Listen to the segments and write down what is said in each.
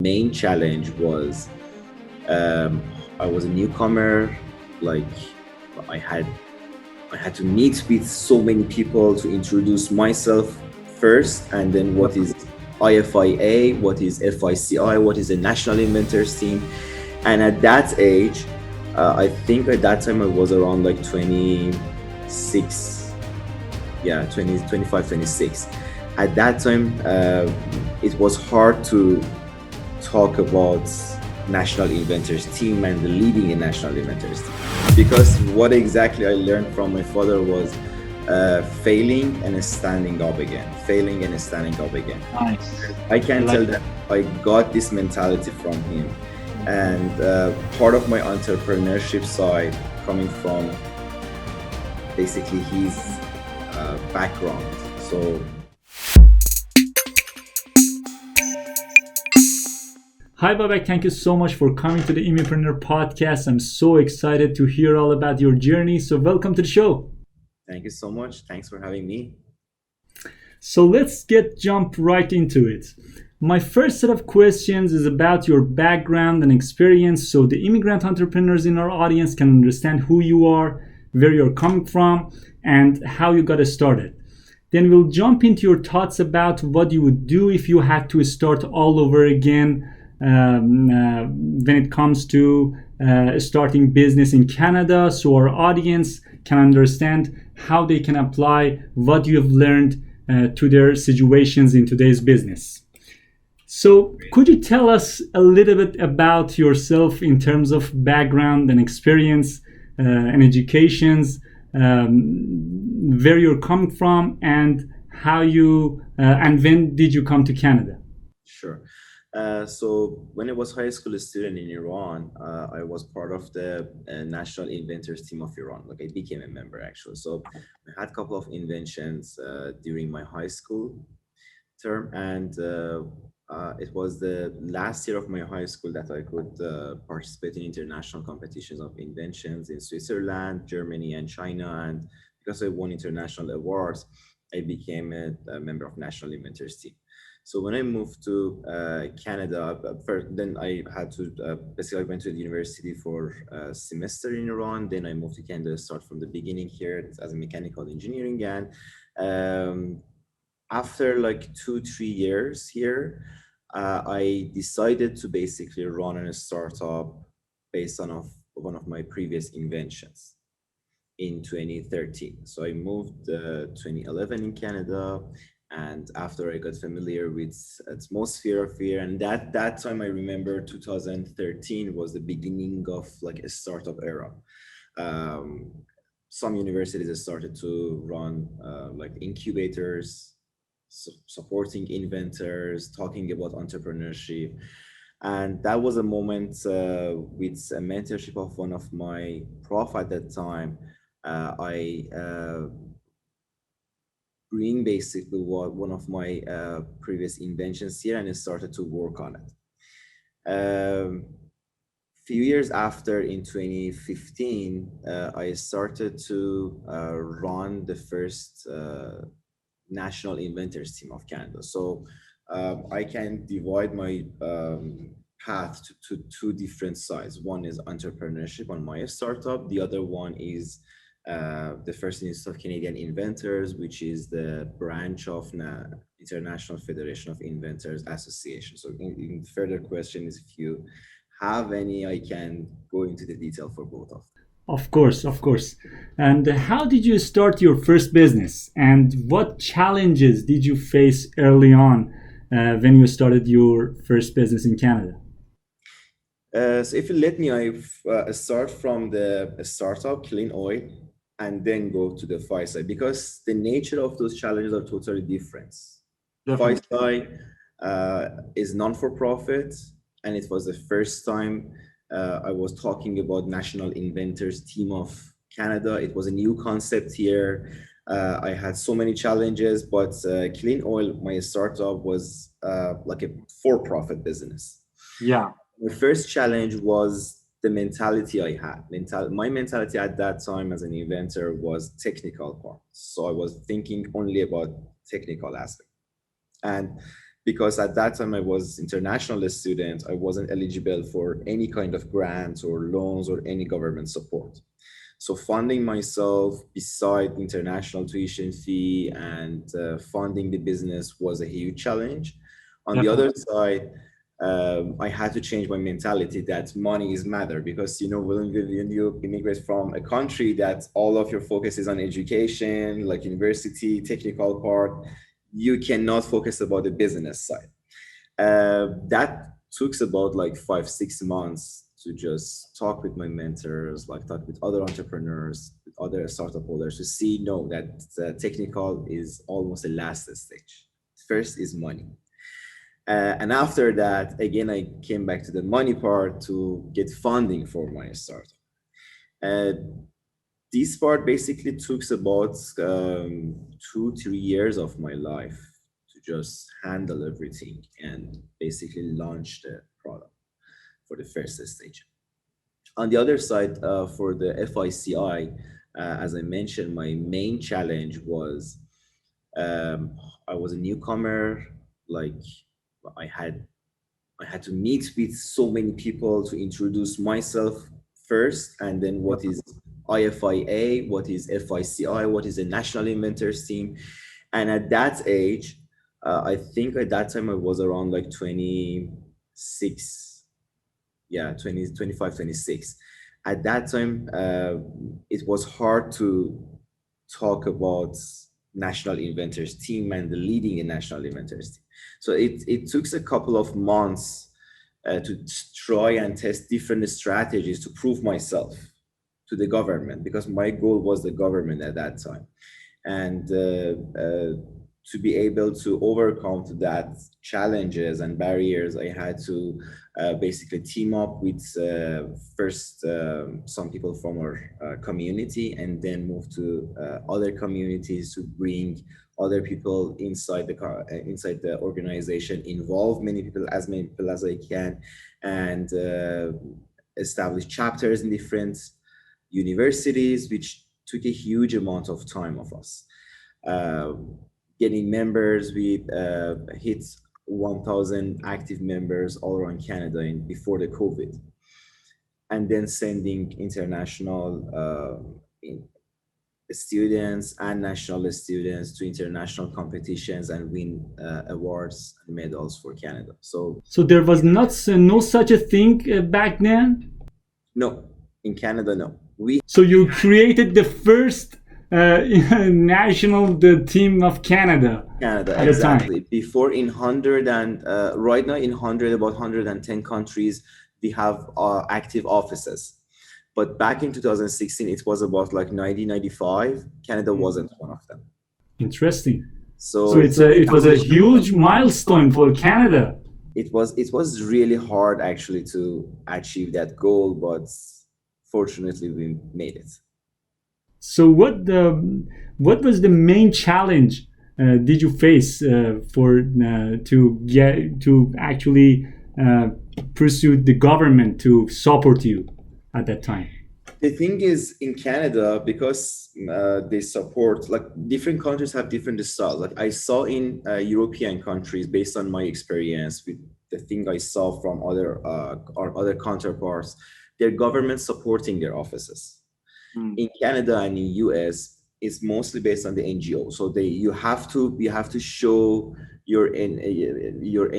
Main challenge was um, I was a newcomer. Like I had I had to meet with so many people to introduce myself first, and then what is IFIA, what is FICI, what is the National Inventors team. And at that age, I think at that time I was around like 26, yeah, 20, 25, 26. At that time, it was hard to talk about National Inventors team and leading a National Inventors team, because what exactly I learned from my father was failing and standing up again, failing and standing up again. Nice. I can Like tell that I got this mentality from him, and part of my entrepreneurship side coming from basically his background. So Hi, Babak. Thank you so much for coming to the Immipreneur Podcast. I'm so excited to hear all about your journey. So, welcome to the show. thank you so much. Thanks for having me. So, let's jump right into it. My first set of questions is about your background and experience so the immigrant entrepreneurs in our audience can understand who you are, where you're coming from, and how you got started. Then we'll jump into your thoughts about what you would do if you had to start all over again when it comes to starting business in Canada, so our audience can understand how they can apply what you have learned to their situations in today's business. So, could you tell us a little bit about yourself in terms of background and experience and educations, where you're coming from, and how you and when did you come to Canada? Sure. So when I was high school student in Iran, I was part of the National Inventors team of Iran. Like I became a member actually. So I had a couple of inventions during my high school term, and it was the last year of my high school that I could participate in international competitions of inventions in Switzerland, Germany, and China. And because I won international awards, I became a member of National Inventors team. So when I moved to Canada, first, then I had to basically I went to the university for a semester in Iran. Then I moved to Canada, start from the beginning here as a mechanical engineering. And after like 2, 3 years here, I decided to basically run a startup based on one of my previous inventions in 2013. So I moved 2011 in Canada, and after I got familiar with atmosphere of here, and that time I remember 2013 was the beginning of like a startup era. Um, some universities started to run like incubators, supporting inventors, talking about entrepreneurship. And that was a moment with a mentorship of one of my prof at that time. I bring basically one of my previous inventions here and I started to work on it. Few years after, in 2015, I started to run the first National Inventors team of Canada. So I can divide my path to two different sides. One is entrepreneurship on my startup. The other one is the First Institute of Canadian Inventors, which is the branch of International Federation of Inventors Association. So in further question is if you have any, I can go into the detail for both of them. Of course, of course. And how did you start your first business? And what challenges did you face early on when you started your first business in Canada? So if you let me, I start from the startup, Clean Oil, and then go to the FICI, because the nature of those challenges are totally different. Definitely. FICI is non-for-profit, and it was the first time I was talking about National Inventors Team of Canada. It was a new concept here. I had so many challenges, but Clean Oil, my startup, was like a for-profit business. Yeah. The first challenge was the mentality I had. My mentality at that time as an inventor was technical part. So I was thinking only about technical aspect. And because at that time I was international student. I wasn't eligible for any kind of grants or loans or any government support. So funding myself beside international tuition fee and funding the business was a huge challenge. On the other Definitely. side, I had to change my mentality that money is matter, because when you immigrate from a country that all of your focus is on education, like university, technical part, you cannot focus about the business side. That took about like 5 6 months to just talk with my mentors, like talk with other entrepreneurs, with other startup holders, to see no that technical is almost the last stage. First is money. And after that, again, I came back to the money part to get funding for my startup. Uh, this part basically took about 2 3 years of my life to just handle everything and basically launch the product for the first stage. On the other side, for the FICI, as I mentioned, my main challenge was um, I was a newcomer. Like I had I had to meet with so many people to introduce myself first, and then what is IFIA, what is FICI, what is the National Inventors team. And at that age, I think at that time I was around like 26, yeah, 20, 25, 26. At that time, it was hard to talk about National Inventors team and the leading a National Inventors team. So it took a couple of months to try and test different strategies to prove myself to the government, because my goal was the government at that time. And to be able to overcome that challenges and barriers, I had to basically team up with first some people from our community, and then move to other communities to bring other people inside the organization, involve many people as I can, and establish chapters in different universities, which took a huge amount of time of us. Uh, Getting members, we hit 1,000 active members all around Canada before the COVID, and then sending international students and national students to international competitions and win awards and medals for Canada. So So there was not no such a thing back then. no, in Canada, no. We So you created the first national the team of Canada Canada, at the time. exactly. Before in 100 and right now in 100, about 110 countries, we have active offices. But back in 2016, it was about like 90, 95. Canada wasn't one of them. Interesting. So So it was a huge milestone for Canada. it was really hard actually to achieve that goal, but fortunately we made it. So what was the main challenge did you face for to get to actually pursue the government to support you at that time? The thing is, in Canada, because they support, like different countries have different styles. Like I saw in European countries, based on my experience with the thing I saw from our other counterparts, their government supporting their offices. In Canada and in US, it's mostly based on the NGO. So you have to show your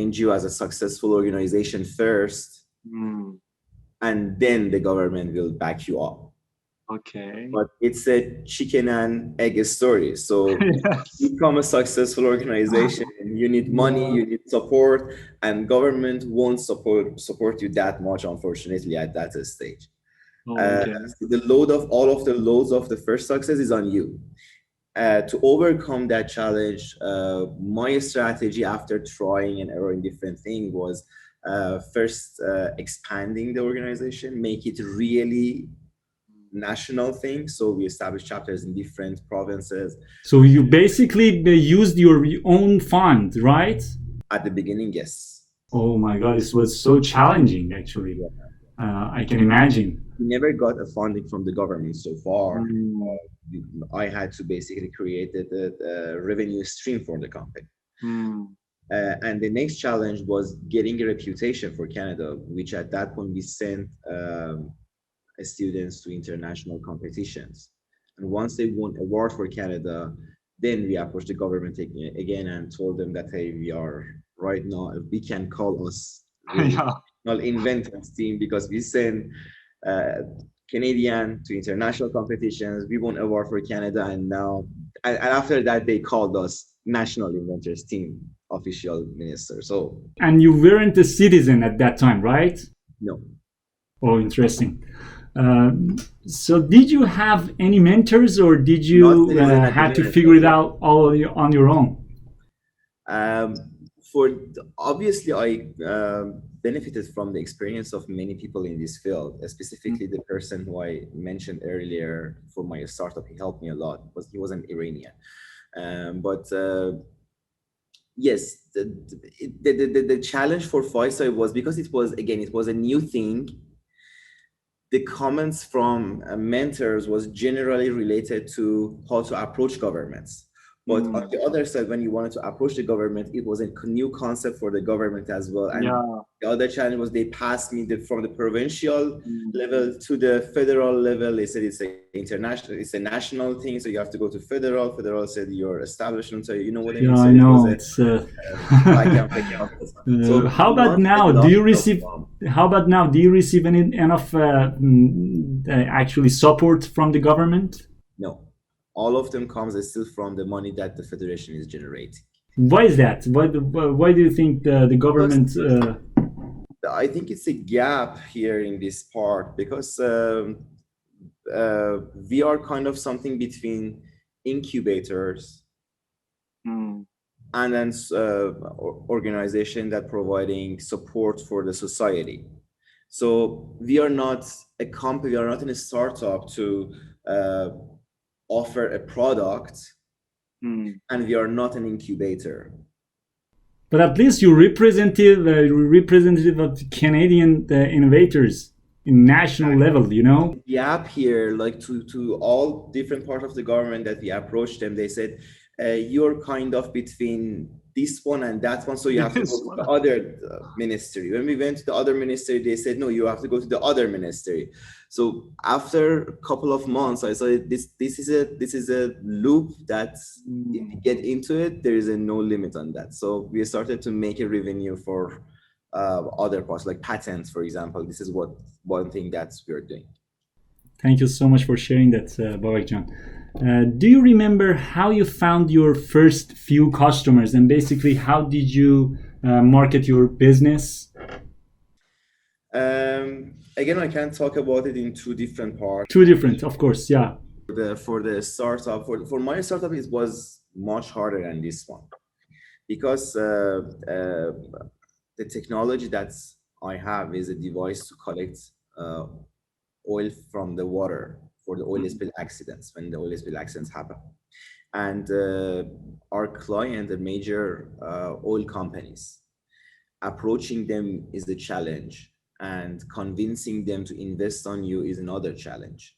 NGO as a successful organization first, and then the government will back you up. Okay. But it's a chicken and egg story. So Yes. you become a successful organization, you need money, you need support, and government won't support you that much, unfortunately, at that stage. Okay. So the load of all of the loads of the first success is on you. To overcome that challenge, my strategy after trying and erroring different things was first expanding the organization, make it really national thing. So we established chapters in different provinces. So you basically used your own fund, right? At the beginning, yes. Oh my God, this was so challenging actually. I can imagine. We never got a funding from the government so far. Mm. I had to basically create the revenue stream for the company. Mm. And the next challenge was getting a reputation for Canada, which at that point we sent students to international competitions. And once they won award for Canada, then we approached the government again and told them that, hey, we are right now, we can call us the Yeah. national inventors team because we send uh, Canadian to international competitions. We won award for Canada, and now, and after that, they called us national inventors team official minister. So And you weren't a citizen at that time, right? no, Oh, interesting. So did you have any mentors, or did not you citizen at the had to minute. figure it out all on your own? Um, for obviously, I benefited from the experience of many people in this field. Specifically, the person who I mentioned earlier for my startup, he helped me a lot. He was an Iranian, but yes, the challenge for FICI was because it was a new thing. The comments from mentors was generally related to how to approach governments. But on the other side, when you wanted to approach the government, it was a new concept for the government as well. And Yeah. the other challenge was they passed me from the provincial Mm. level to the federal level. They said it's it's a national thing, so you have to go to federal. Federal said your establishment. So you know what I mean. Yeah, So I it was know. a It's back and forth process. So how about not a now? Do lot you of receive? How about now? Do you receive enough actually support from the government? no. All of them comes still from the money that the federation is generating. Why is that? Why do you think the government? I think it's a gap here in this part because we are kind of something between incubators Mm. and then organization that providing support for the society. So we are not a company, we are not in a startup to offer a product, and we are not an incubator. But at least you're representative of the Canadian innovators in national level. You know. The app here, like to all different parts of the government that we approached them, they said you're kind of between this one and that one, so you have to go to the other ministry. When we went to the other ministry, they said no, you have to go to the other ministry. So after a couple of months, I saw this is a loop that if you get into it, there is a no limit on that. So we started to make a revenue for other parts, like patents, for example. This is what one thing that we're doing. Thank you so much for sharing that, Babak John. Do you remember how you found your first few customers, and basically how did you market your business? Again, I can talk about it in two different parts. Two different, of course, yeah. For the startup, for my startup, it was much harder than this one because the technology that I have is a device to collect oil from the water for the oil spill accidents, when the oil spill accidents happen. And our client, the major oil companies, approaching them is the challenge, and convincing them to invest on you is another challenge.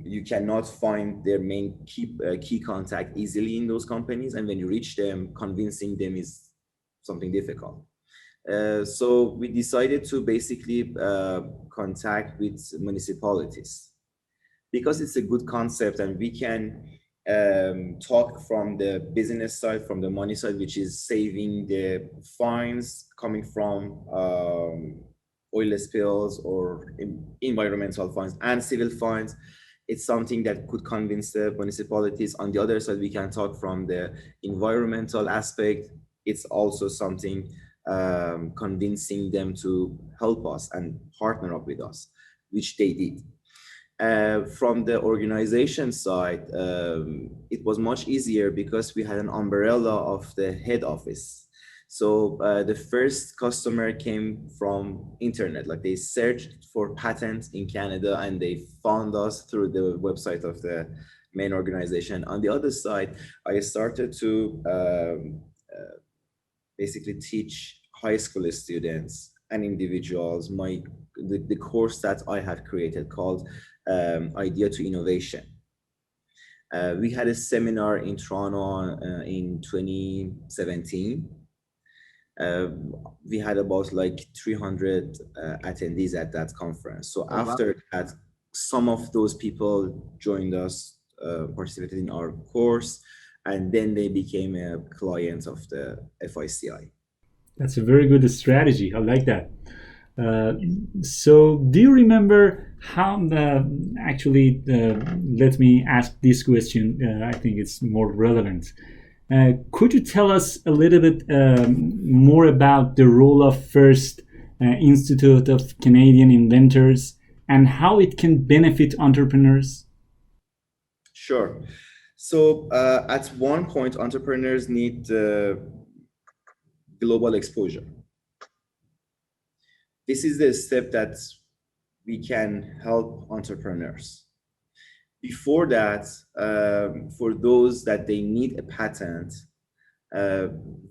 You cannot find their main key contact easily in those companies, and when you reach them, convincing them is something difficult. So we decided to basically contact with municipalities because it's a good concept, and we can talk from the business side, from the money side, which is saving the fines coming from oil spills or environmental fines and civil fines. It's something that could convince the municipalities. On the other side, we can talk from the environmental aspect. It's also something convincing them to help us and partner up with us, which they did. From the organization side, it was much easier because we had an umbrella of the head office. So the first customer came from internet, like they searched for patents in Canada and they found us through the website of the main organization. On the other side, I started to basically teach high school students and individuals the course that I have created called Idea to Innovation. We had a seminar in Toronto in 2017, Uh, we had about like 300 attendees at that conference. So Oh, wow. after that, some of those people joined us, participated in our course, and then they became a client of the FICI. That's a very good strategy. I like that. Uh, so, do you remember how actually, let me ask this question. I think it's more relevant. Could you tell us a little bit more about the role of FIRST Institute of Canadian Inventors and how it can benefit entrepreneurs? Sure. So at one point, entrepreneurs need global exposure. This is the step that we can help entrepreneurs. Before that, for those that they need a patent,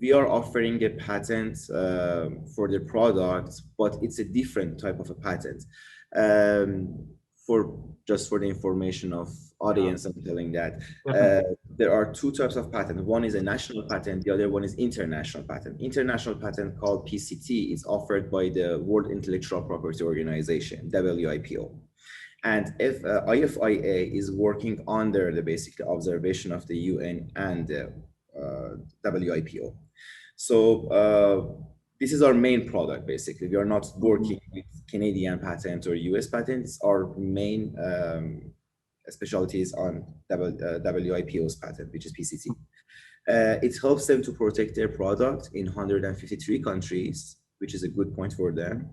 we are offering a patent for the product, but it's a different type of a patent. For just for the information of audience, I'm telling that there are two types of patent. One is a national patent, the other one is international patent. International patent called PCT is offered by the World Intellectual Property Organization, WIPO. And if IFIA is working under the basic observation of the UN and the WIPO. So this is our main product, basically. We are not working with Canadian patent or US patents. Our main specialty is on WIPO's patent, which is PCT. It helps them to protect their product in 153 countries, which is a good point for them.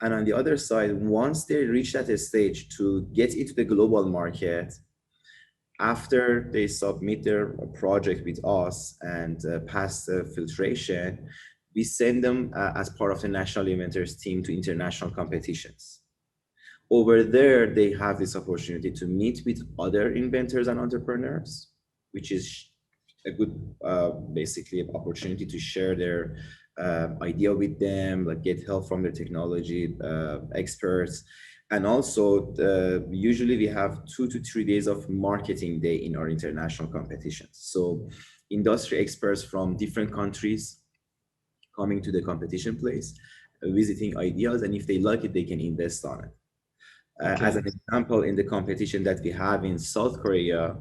And on the other side, once they reach that stage to get into the global market, after they submit their project with us and pass the filtration, we send them as part of the National Inventors team to international competitions. Over there, they have this opportunity to meet with other inventors and entrepreneurs, which is a good, basically, opportunity to share their idea with them, like get help from their technology experts. And also, usually we have 2 to 3 days of marketing day in our international competitions. So industry experts from different countries coming to the competition place, visiting ideas, and if they like it, they can invest on it. As an example, in the competition that we have in South Korea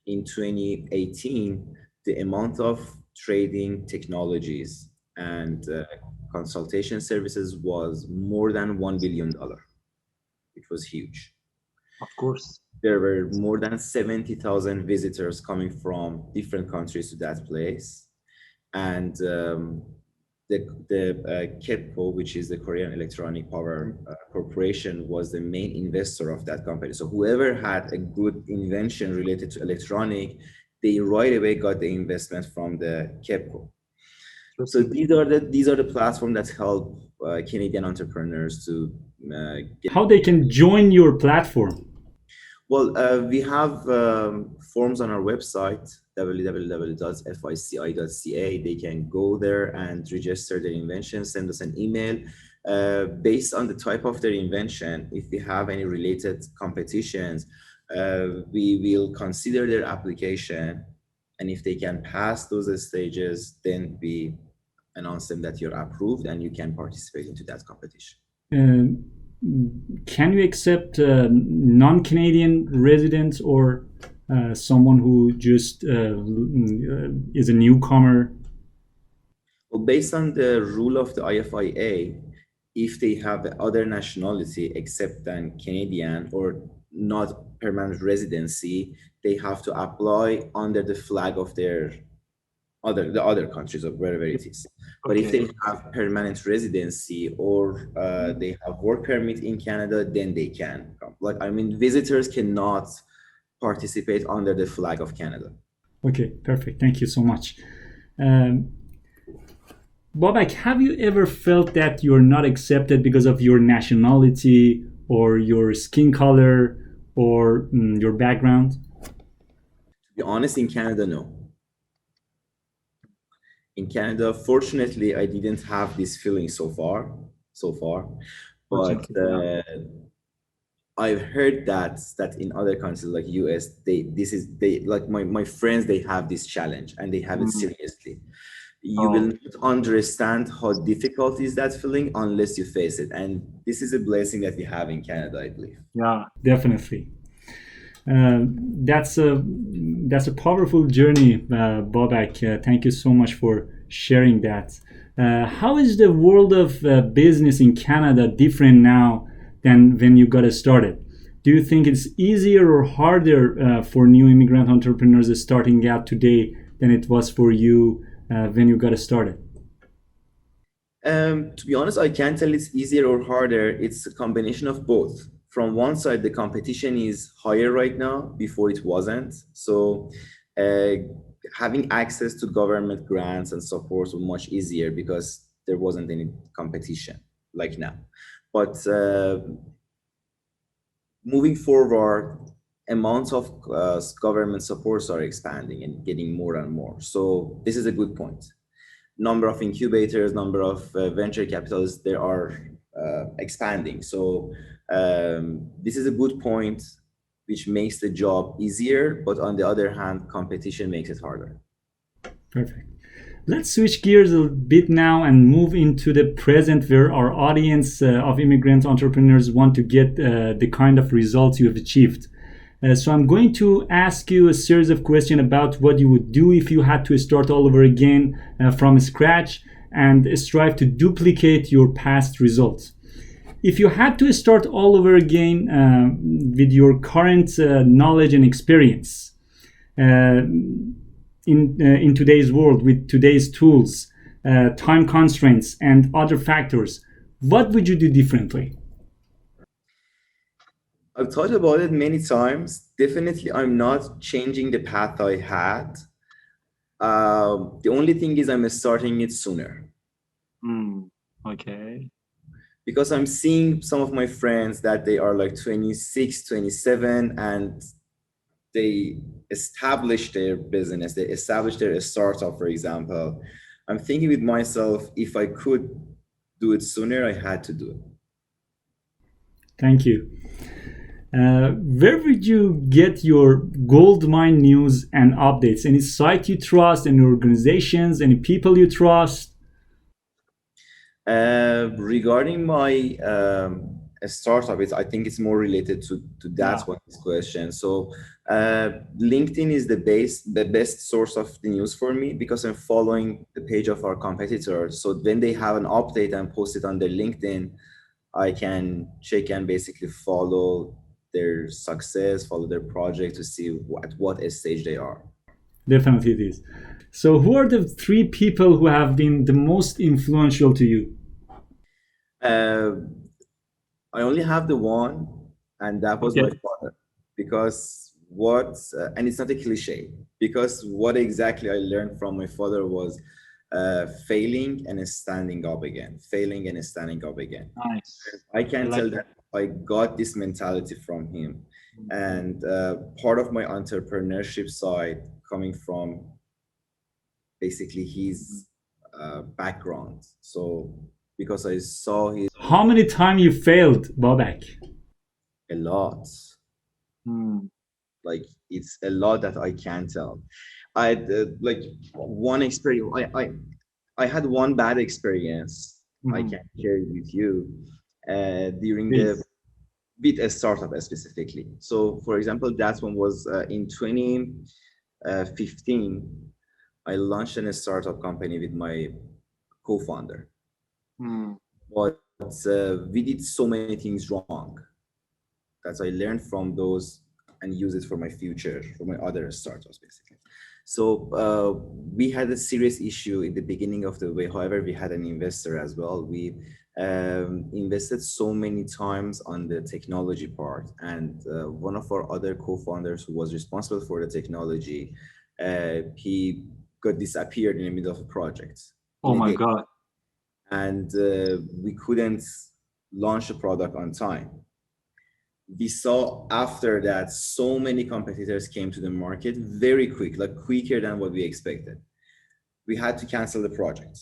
in 2018, the amount of trading technologies and consultation services was more than $1 billion. It was huge. Of course. There were more than 70,000 visitors coming from different countries to that place. And the KEPCO, which is the Korean Electronic Power Corporation, was the main investor of that company. So whoever had a good invention related to electronic, they right away got the investment from the KEPCO. So these are the platforms that help Canadian entrepreneurs to get. How they can join your platform? Well, we have forms on our website, www.fici.ca. They can go there and register their invention, send us an email. Based on the type of their invention, if we have any related competitions, we will consider their application. And if they can pass those stages, then we announce them that you're approved and you can participate into that competition. Can you accept non-Canadian residents or someone who just is a newcomer? Well, based on the rule of the IFIA, if they have other nationality except than Canadian or not permanent residency, they have to apply under the flag of their the other countries of wherever it is. But if they have permanent residency or they have work permit in Canada, then they can come. Like, I mean, visitors cannot participate under the flag of Canada. Okay, perfect. Thank you so much. Babak, have you ever felt that you're not accepted because of your nationality or your skin color or your background? To be honest, in Canada, no. In Canada, fortunately, I didn't have this feeling so far, but I've heard that in other countries like US, they like my friends, they have this challenge and they have it seriously. You will Oh, not understand how difficult is that feeling unless you face it. And this is a blessing that we have in Canada, I believe. yeah. Definitely. Uh, that's a that's a powerful journey, Babak. Thank you so much for sharing that. How is the world of business in Canada different now than when you got started? Do you think it's easier or harder for new immigrant entrepreneurs starting out today than it was for you when you got started? To be honest, I can't tell it's easier or harder. It's a combination of both. From one side, the competition is higher right now. Before it wasn't. So uh, having access to government grants and supports was much easier because there wasn't any competition like now. But moving forward, amounts of government supports are expanding and getting more and more. So this is a good point. Number of incubators, number of venture capitalists, they are expanding. So this is a good point, which makes the job easier. But on the other hand, competition makes it harder. Perfect. Let's switch gears a bit now and move into the present where our audience of immigrant entrepreneurs want to get the kind of results you have achieved. So I'm going to ask you a series of questions about what you would do if you had to start all over again from scratch and strive to duplicate your past results. If you had to start all over again with your current knowledge and experience, in today's world with today's tools, time constraints, and other factors, what would you do differently? I've thought about it many times. Definitely, I'm not changing the path I had. The only thing is I'm starting it sooner Mm, okay. because I'm seeing some of my friends that they are like 26, 27, and they establish their business, they establish their startup, for example. I'm thinking with myself, if I could do it sooner, I had to do it. Thank you. Where would you get your gold mine news and updates? Any site you trust, any organizations, any people you trust? Regarding my startup, I think it's more related to that Yeah. one question. So LinkedIn is the best source of the news for me because I'm following the page of our competitors. So when they have an update and post it on their LinkedIn, I can check and basically follow their success, follow their project to see at what stage they are. Definitely it is. So, who are the three people who have been the most influential to you? Uh, I only have the one, and that was my Okay. father. Because and it's not a cliche, because what exactly I learned from my father was failing and standing up again, failing and standing up again. Nice. I I can like tell that. that I got this mentality from him. Mhm. And part of my entrepreneurship side coming from basically Mhm. his background. So because I saw his How many times you failed, Babak? a lot, Mm, like it's a lot that I can't tell. I had like one experience. I had one bad experience. I mhm. can share it with you during the Please. with a startup specifically. So, for example, that one was in 2015. I launched a startup company with my co-founder, Mm, but we did so many things wrong that I learned from those and use it for my future, for my other startups, basically. So we had a serious issue in the beginning of the way. However, we had an investor as well. We invested so many times on the technology part, and one of our other co-founders who was responsible for the technology, he got disappeared in the middle of a project oh in a my day, God. and we couldn't launch the product on time. We saw after that so many competitors came to the market very quick, like quicker than what we expected. We had to cancel the project.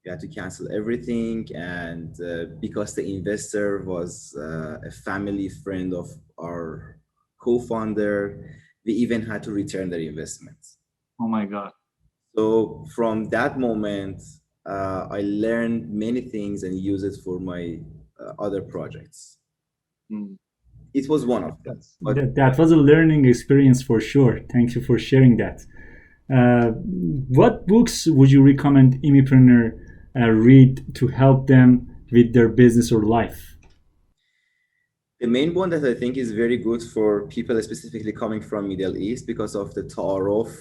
We had to cancel everything, and because the investor was a family friend of our co-founder, we even had to return their investment. Oh my God. So from that moment, I learned many things and use it for my other projects. Mm. It was one of them. But That was a learning experience for sure. Thank you for sharing that. What books would you recommend Immipreneur read to help them with their business or life? the main one that I think is very good for people specifically coming from Middle East because of the Ta'aruf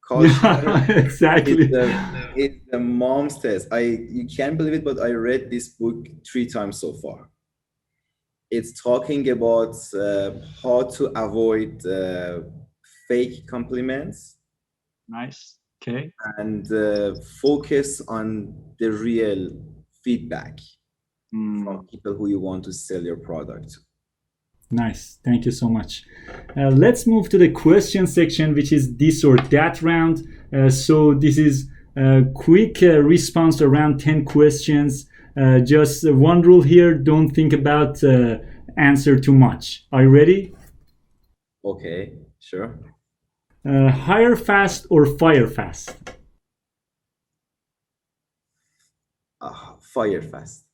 culture is Exactly. the mom's test. You can't believe it, but I read this book 3 times so far. It's talking about how to avoid fake compliments Nice. Okay. and focus on the real feedback from Mm. people who you want to sell your product to. Nice. Thank you so much. Let's move to the question section, which is this or that round. So this is a quick response to around 10 questions. Just one rule here, don't think about answer too much. Are you ready? Okay, sure. Hire fast or fire fast? Fire fast.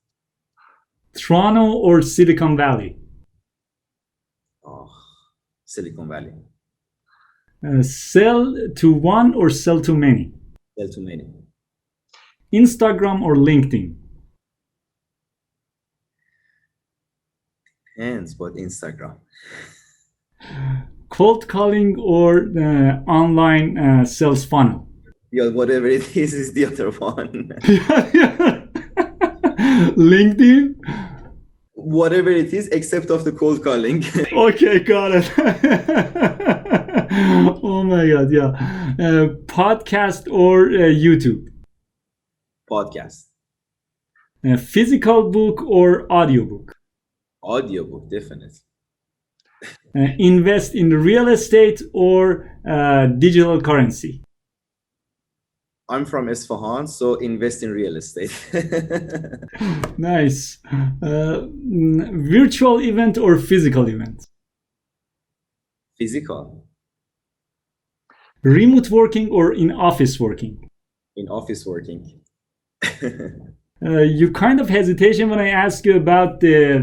Toronto or Silicon Valley? Oh, Silicon Valley. Sell to one or sell to many? Sell too many. Instagram or LinkedIn? Hands, but Instagram. Cold calling or online sales funnel? Yeah, whatever it is the other one. LinkedIn? Whatever it is, except of the cold calling. Okay, got it. Oh my God, yeah. Podcast or YouTube? Podcast. Physical book or audiobook? Audiobook, definitely. Invest in real estate or digital currency? I'm from Isfahan, so invest in real estate. Nice. Virtual event or physical event? Physical. Remote working or in office working? In office working. You kind of hesitation when I ask you about the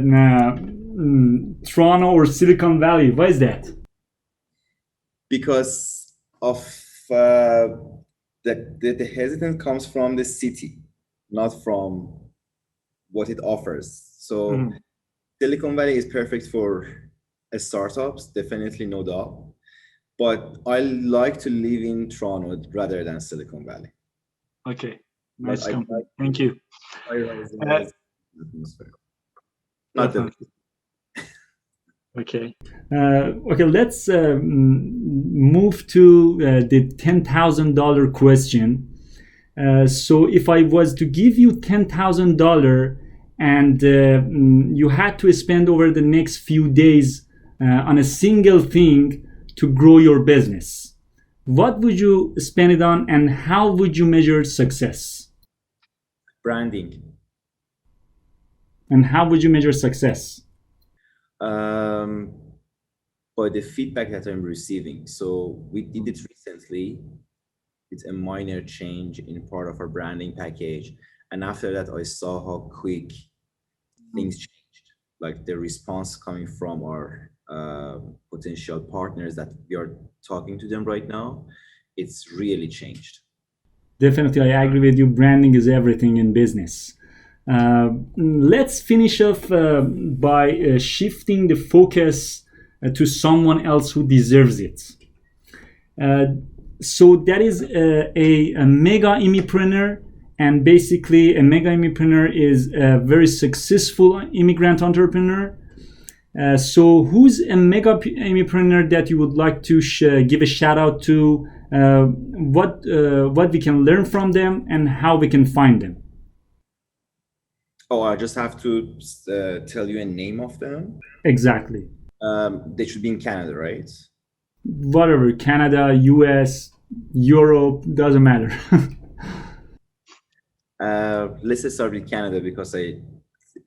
Toronto or Silicon Valley. Why is that? Because of the hesitance comes from the city, not from what it offers. So Mm. Silicon Valley is perfect for startups, definitely, no doubt. But I like to live in Toronto rather than Silicon Valley. Okay. But Nice I comment. like Thank you. high-rising Uh, atmosphere. Not the Definitely. Okay. Okay, let's move to the $10,000 question. So, if I was to give you $10,000 and you had to spend over the next few days on a single thing to grow your business, what would you spend it on and how would you measure success? branding. And how would you measure success? By the feedback that I'm receiving. So we did it recently. It's a minor change in part of our branding package. And after that, I saw how quick things changed. Like the response coming from our potential partners that we are talking to them right now, it's really changed. Definitely, I agree with you. Branding is everything in business. Let's finish off by shifting the focus to someone else who deserves it. So that is a mega Immipreneur, and basically a mega Immipreneur is a very successful immigrant entrepreneur. So who's a mega Immipreneur that you would like to give a shout out to? What we can learn from them and how we can find them? Oh, I just have to tell you a name of them. Exactly. They should be in Canada, right? Whatever, Canada, US, Europe, doesn't matter. Let's just start with Canada because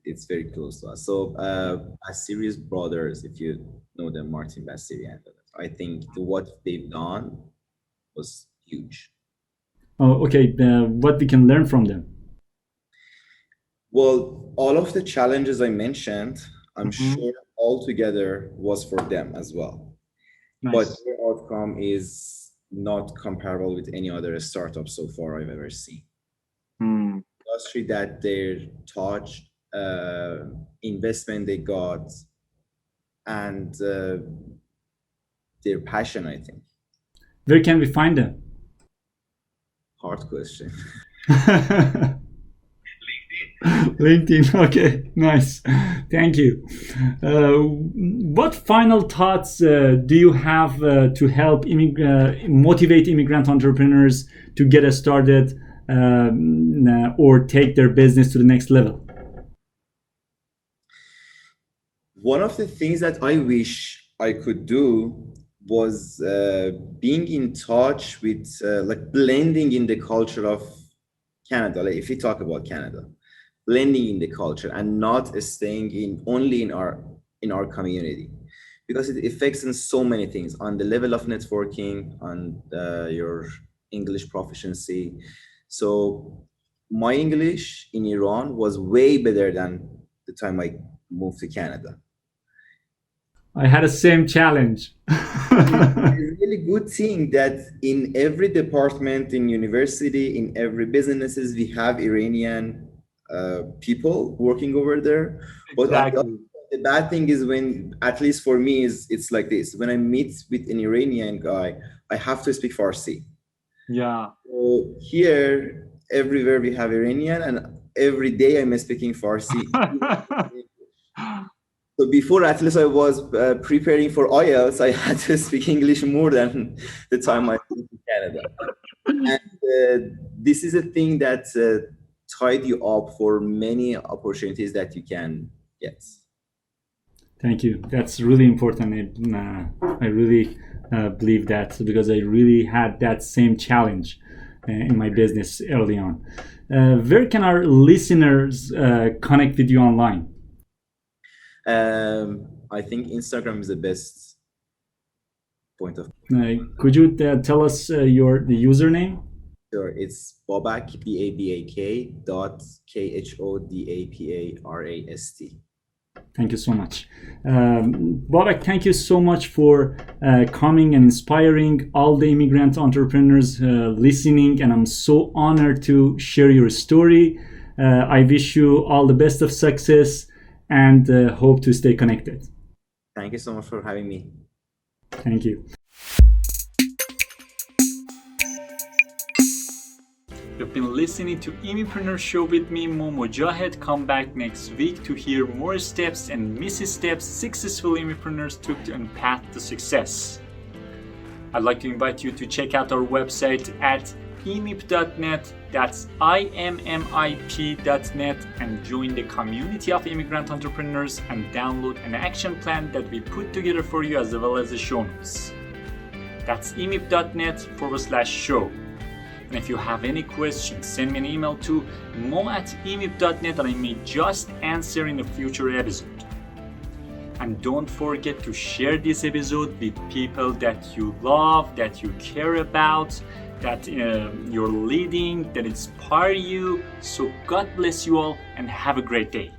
it's very close to us. So, Bassiri's brothers, if you know them, Martin Bassiri, and I think what they've done was huge. Oh, okay. What we can learn from them? Well, all of the challenges I mentioned, I'm Mhm. sure altogether was for them as well. But Nice. their outcome is not comparable with any other startup so far I've ever seen. Mm. Industry that they touched, investment they got, and their passion, I think. Where can we find them? Hard question. LinkedIn. Okay, nice. Thank you. What final thoughts do you have to help motivate immigrant entrepreneurs to get started or take their business to the next level? One of the things that I wish I could do was being in touch with like blending in the culture of Canada. Like if we talk about Canada, blending in the culture and not staying in only in our community, because it affects in so many things on the level of networking, on your English proficiency. So my English in Iran was way better than the time I moved to Canada. I had the same challenge. It's a really good thing that in every department, in university, in every businesses, we have Iranian people working over there. But on Exactly. the bad thing is when, at least for me, is it's like this. When I meet with an Iranian guy, I have to speak Farsi. Yeah. So here, everywhere we have Iranian, and every day I'm speaking Farsi. So before, at least I was preparing for IELTS, I had to speak English more than the time I moved to Canada. And this is a thing that tied you up for many opportunities that you can get. Thank you. That's really important. I really believe that because I really had that same challenge in my business early on. Where can our listeners connect with you online? I think Instagram is the best point of. Could you tell us the username? Sure, it's Babak BABAK dot KHODAPARAST. Thank you so much. Babak, thank you so much for coming and inspiring all the immigrant entrepreneurs listening. And I'm so honored to share your story. I wish you all the best of success and hope to stay connected. Thank you so much for having me. Thank you. You've been listening to Immipreneur Show with me, Mo Mojahed. Come back next week to hear more steps and missteps successful Immipreneurs took on path to success. I'd like to invite you to check out our website at immip.net, that's immip.net, and join the community of immigrant entrepreneurs and download an action plan that we put together for you as well as the show notes. That's immip.net/show. And if you have any questions, send me an email to mo@immip.net and I may just answer in a future episode. And don't forget to share this episode with people that you love, that you care about, that you're leading, that inspire you. So God bless you all and have a great day.